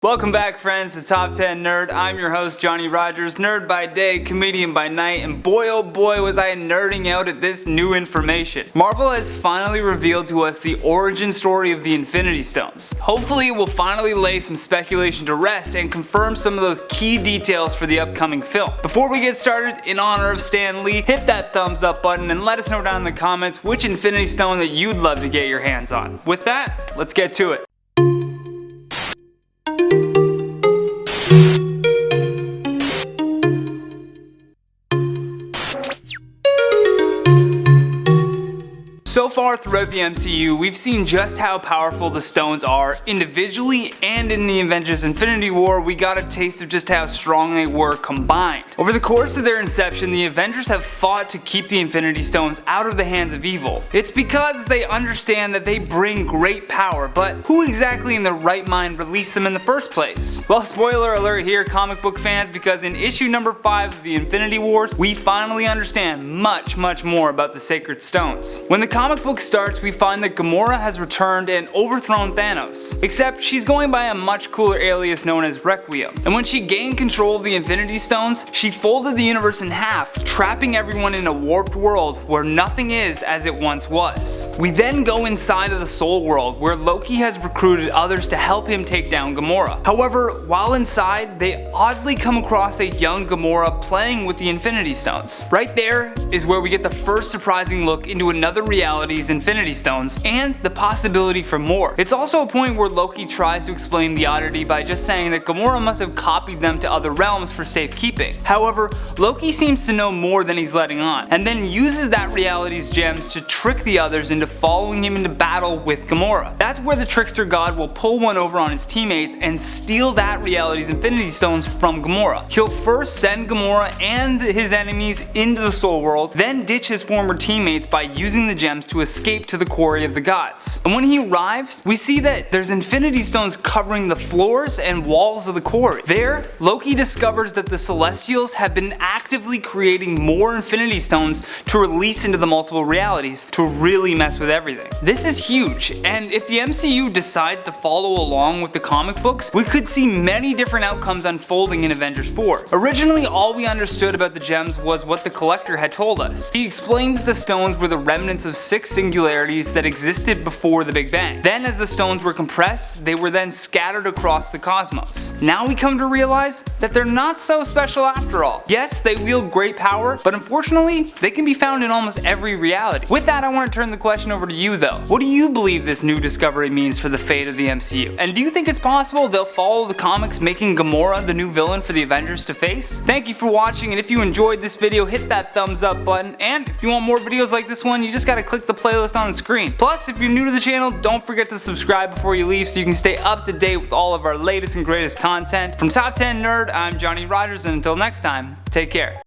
Welcome back, friends, to Top 10 Nerd. I'm your host, Johnny Rogers, nerd by day, comedian by night, and boy oh boy was I nerding out at this new information. Marvel has finally revealed to us the origin story of the Infinity Stones. Hopefully it will finally lay some speculation to rest and confirm some of those key details for the upcoming film. Before we get started, in honor of Stan Lee, hit that thumbs up button and let us know down in the comments which Infinity Stone that you'd love to get your hands on. With that, let's get to it. So far throughout the MCU, we've seen just how powerful the stones are individually, and in the Avengers Infinity War, we got a taste of just how strong they were combined. Over the course of their inception, the Avengers have fought to keep the Infinity Stones out of the hands of evil. It's because they understand that they bring great power, but who exactly in their right mind released them in the first place? Well, spoiler alert here, comic book fans, because in issue number 5 of the Infinity Wars, we finally understand much more about the Sacred Stones. When the comic book starts, we find that Gamora has returned and overthrown Thanos, except she's going by a much cooler alias known as Requiem. And when she gained control of the Infinity Stones, she folded the universe in half, trapping everyone in a warped world where nothing is as it once was. We then go inside of the Soul World, where Loki has recruited others to help him take down Gamora. However, while inside, they oddly come across a young Gamora playing with the Infinity Stones. Right there is where we get the first surprising look into another reality's Infinity Stones and the possibility for more. It's also a point where Loki tries to explain the oddity by just saying that Gamora must have copied them to other realms for safekeeping. However, Loki seems to know more than he's letting on, and then uses that reality's gems to trick the others into following him into battle with Gamora. That's where the trickster god will pull one over on his teammates and steal that reality's Infinity Stones from Gamora. He'll first send Gamora and his enemies into the Soul World, then ditch his former teammates by using the gems to escape to the quarry of the gods. And when he arrives, we see that there's Infinity Stones covering the floors and walls of the quarry. There, Loki discovers that the Celestials have been actively creating more Infinity Stones to release into the multiple realities to really mess with everything. This is huge, and if the MCU decides to follow along with the comic books, we could see many different outcomes unfolding in Avengers 4. Originally, all we understood about the gems was what the Collector had told us. He explained that the stones were the remnants of 6 singularities that existed before the Big Bang. Then as the stones were compressed, they were then scattered across the cosmos. Now we come to realize that they're not so special after all. Yes, they wield great power, but unfortunately, they can be found in almost every reality. With that, I want to turn the question over to you though. What do you believe this new discovery means for the fate of the MCU? And do you think it's possible they'll follow the comics, making Gamora the new villain for the Avengers to face? Thank you for watching, and if you enjoyed this video, hit that thumbs up button, and if you want more videos like this one, you just gotta click the playlist on the screen. Plus, if you're new to the channel, don't forget to subscribe before you leave so you can stay up to date with all of our latest and greatest content. From Top 10 Nerd, I'm Johnny Rogers, and until next time, take care.